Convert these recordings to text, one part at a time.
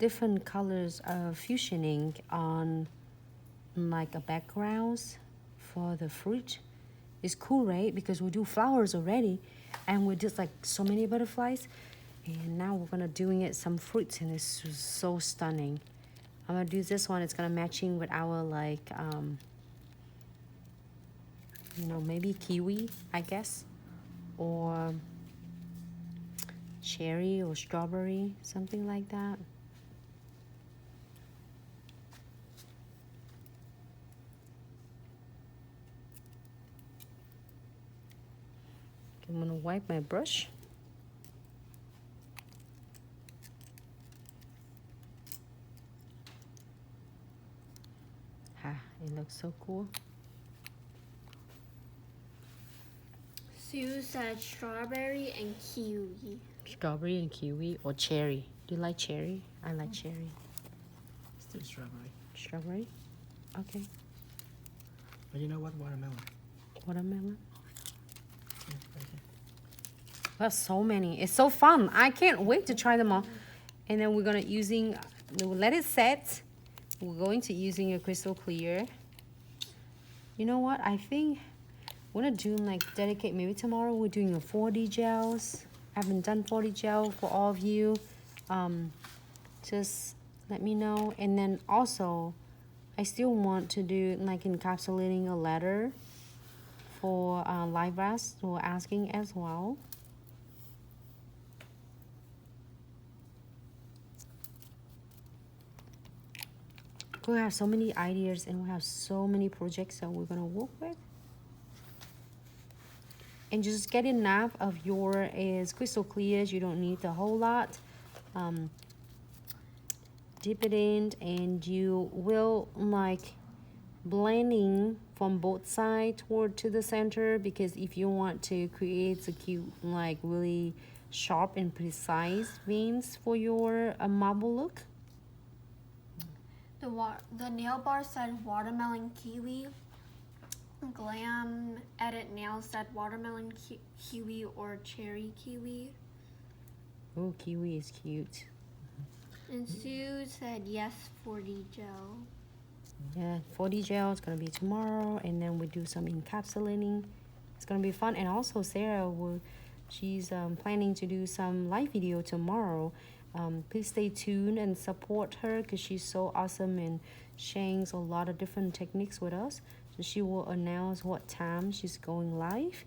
different colors of fusioning on like a backgrounds for the fruit. It's cool, right? Because we do flowers already and we did like so many butterflies, and now we're gonna doing it some fruits, and it's so stunning. I'm gonna do this one. It's gonna matching with our like you know, maybe kiwi, I guess, or cherry or strawberry, something like that. I'm gonna wipe my brush. Ah, it looks so cool. Sue said strawberry and kiwi. Strawberry and kiwi or cherry. Do you like cherry? I like cherry. Still strawberry. Strawberry? Okay. But you know what? Watermelon. Watermelon? Yeah, right here. We have so many. It's so fun. I can't wait to try them all. And then we're gonna using, we'll let it set. We're going to using a crystal clear. You know what? I think we're gonna do like dedicate, maybe tomorrow we're doing a 4D gels. I haven't done 4D gel for all of you. Just let me know. And then also, I still want to do like encapsulating a letter for live rats who are asking as well. We have so many ideas and we have so many projects that we're gonna work with. And just get enough of your is crystal clears. You don't need the whole lot. Dip it in and you will like blending from both sides toward to the center, because if you want to create a cute like really sharp and precise veins for your marble look. The nail bar said watermelon kiwi. Glam Edit Nails said watermelon kiwi or cherry kiwi. Oh, kiwi is cute. And Sue said yes, 4D gel. Yeah, 4D gel is gonna be tomorrow, and then we do some encapsulating. It's gonna be fun. And also Sarah she's planning to do some live video tomorrow. Please stay tuned and support her because she's so awesome and sharing a lot of different techniques with us. So she will announce what time she's going live,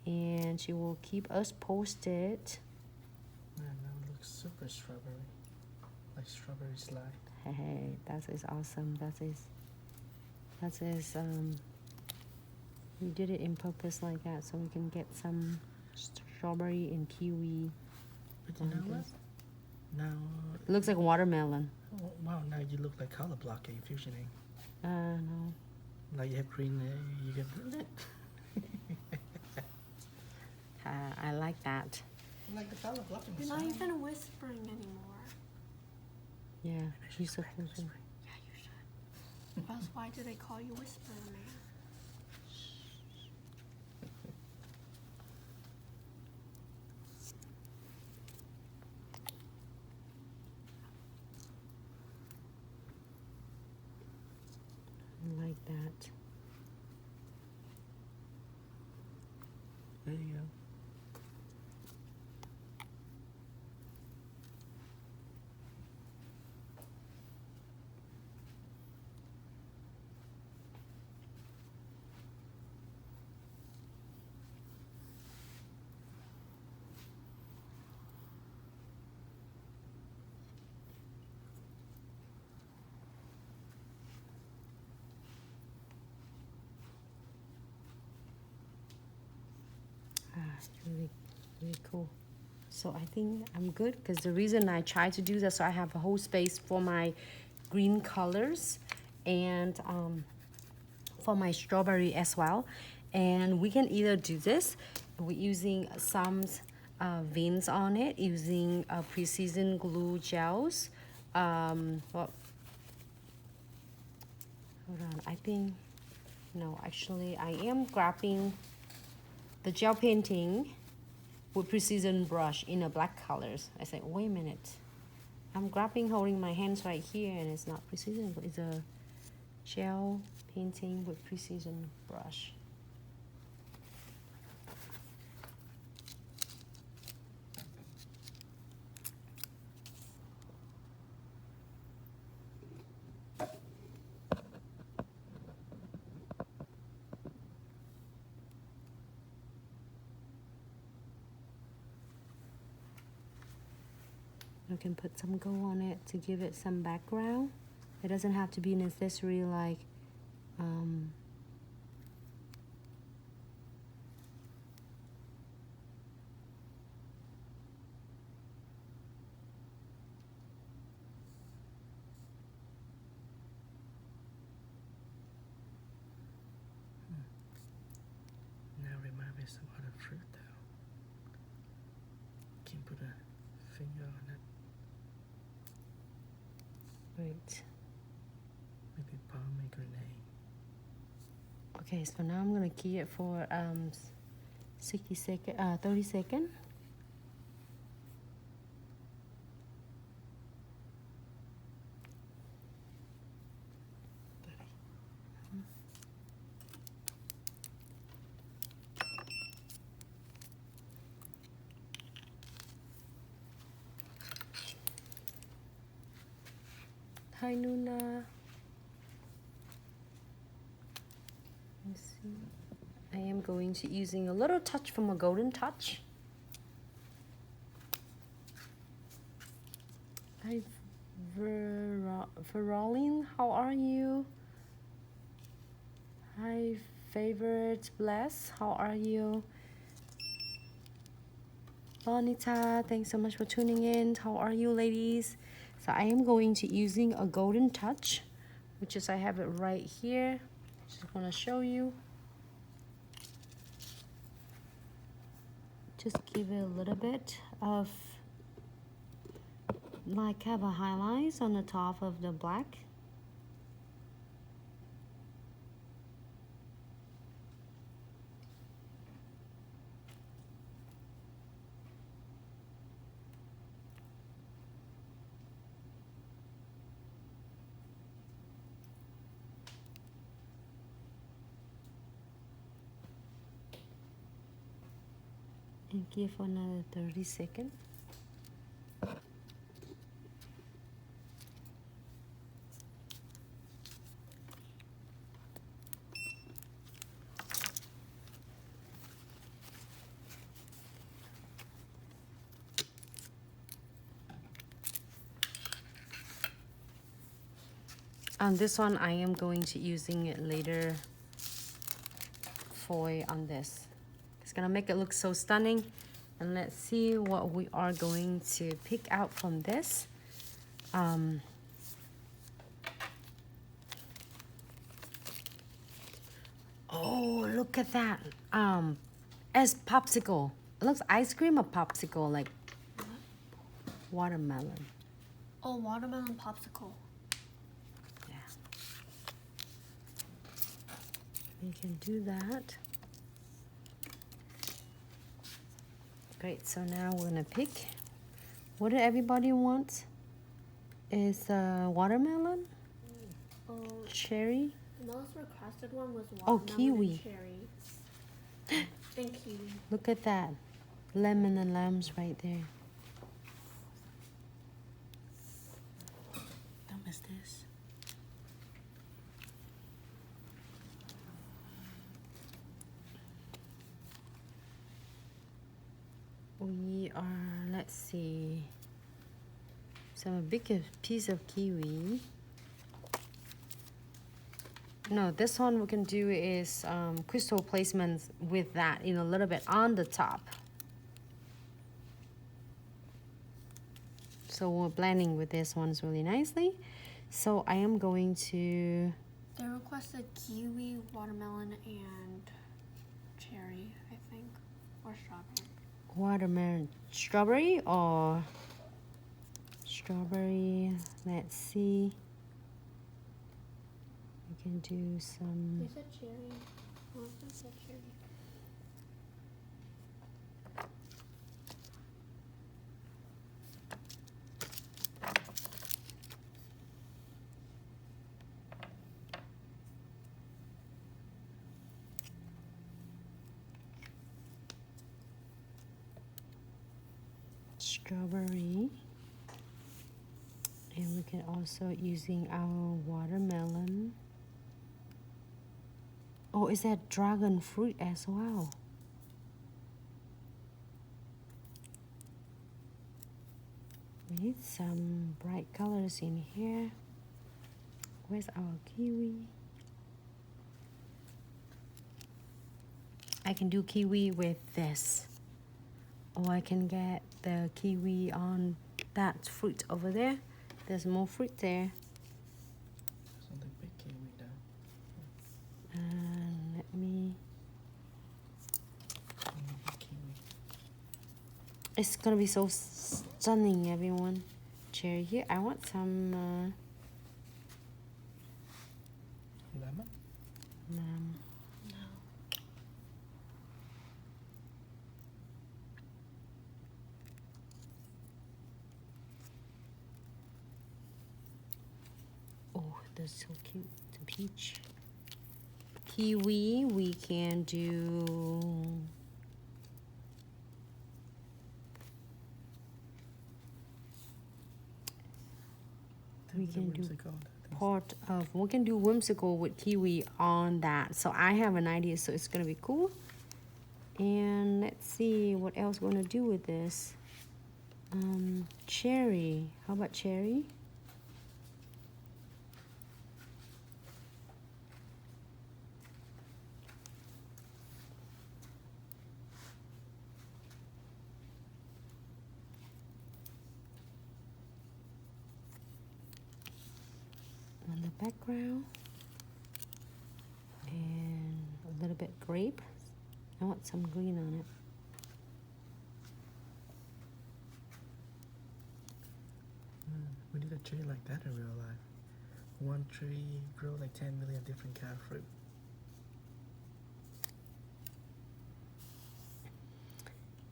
and she will keep us posted. Man, that looks super strawberry. Like strawberry slide. Hey, that is awesome. That is we did it in purpose like that so we can get some strawberry and kiwi. But you know what? Now It looks like watermelon. oh, wow, now you look like color blocking, fusioning. No. Like you have green, you get I like that. like the color blocking. You're not even whispering anymore. Yeah, she's so cool. Yeah, you should. Or else why do they call you Whisperer Man? I like that. There you go. It's really cool. So I think I'm good, because the reason I try to do that, so I have a whole space for my green colors and for my strawberry as well. And we can either do this, we're using some veins on it, using pre-seasoned glue gels. Well, hold on, I think, no, actually I am grabbing the gel painting with precision brush in a black colors. I say, wait a minute. I'm grabbing, holding my hands right here, and it's not precision, but it's a gel painting with precision brush. You can put some gold on it to give it some background. It doesn't have to be necessarily like Now remind me some other fruit though. Can put a finger on it. Wait. Maybe pomegranate. Okay, so now I'm gonna key it for 60 second, 30 second. Hi Nuna. Let's see. I am going to using a little touch from a golden touch. Hi Verolin, how are you? Hi favorite Bless, how are you? Bonita, thanks so much for tuning in. How are you ladies? So I am going to using a golden touch, which is I have it right here. Just gonna show you. Just give it a little bit of like have a highlights on the top of the black. And give another 30 seconds. On this one, I am going to using it later foil on this. It's gonna make it look so stunning. And let's see what we are going to pick out from this. Oh, look at that. As popsicle. It looks ice cream or popsicle, like watermelon. Oh, watermelon popsicle. Yeah. You can do that. Great, so now we're gonna pick. What do everybody want? Is watermelon? Cherry? The most requested one was Oh, watermelon kiwi. and cherry. And kiwi. Look at that. Lemon and limes right there. Don't miss this. We are, let's see. So a big piece of kiwi. No, this one we can do is crystal placements with that in a little bit on the top. So we're blending with this ones really nicely. So I am going to... They requested kiwi, watermelon, and cherry, I think. Or strawberry. Watermelon, strawberry or... Strawberry, let's see. We can do some... They said cherry. Oh, they said cherry. strawberry. And we can also using our watermelon. Oh, is that dragon fruit as well? We need some bright colors in here. Where's our kiwi? I can do kiwi with this. Or I can get the kiwi on that fruit over there. There's more fruit there. Something big kiwi there. And let me... Big kiwi. It's gonna be so stunning, everyone. Cherry here. I want some... Lemon? No. Oh, that's so cute. The peach. Kiwi, we can do... We can do part of... We can do Whimsical with kiwi on that. So I have an idea, so it's gonna be cool. And let's see what else we're gonna do with this. Cherry. How about cherry? On the background, and a little bit grape. I want some green on it. We need a tree like that in real life. One tree grow like 10 million different kind of fruit.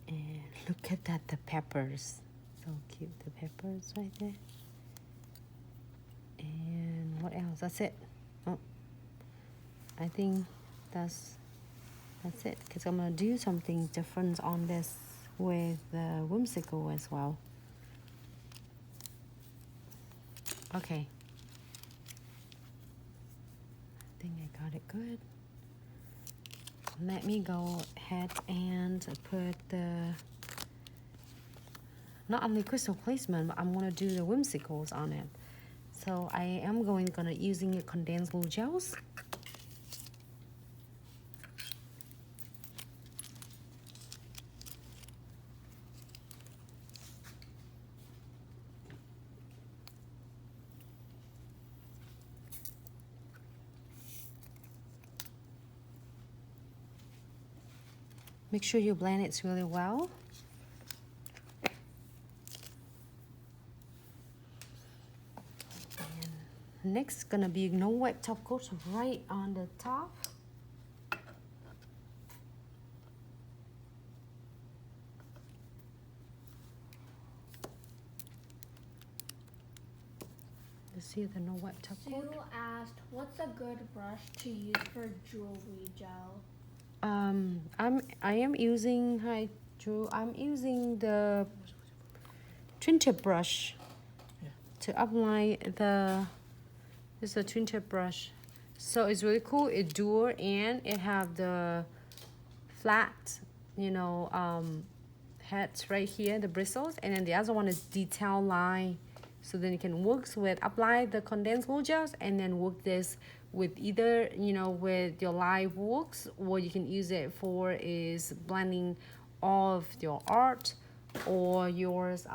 And look at that, the peppers. So cute, the peppers right there. And what else? That's it. Oh, I think that's it. Because I'm gonna do something different on this with Whimsical as well. Okay. I think I got it good. Let me go ahead and put the not only crystal placement, but I'm gonna do the whimsicals on it. So I am gonna using condensed glue gels. Make sure you blend it really well. And next gonna be no wet top coat right on the top. You see the no wet top coat? Sue asked, what's a good brush to use for jewelry gel? I am using, hi Drew, I'm using the twin tip brush to apply this is a twin tip brush. So it's really cool, it's dual and it have the flat, you know, heads right here, the bristles, and then the other one is detail line. So then you can work with, apply the condensed glue gels and then work this with either, you know, with your live works, or you can use it for is blending all of your art or yours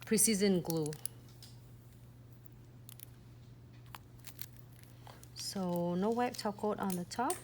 precision glue. So no wet top coat on the top.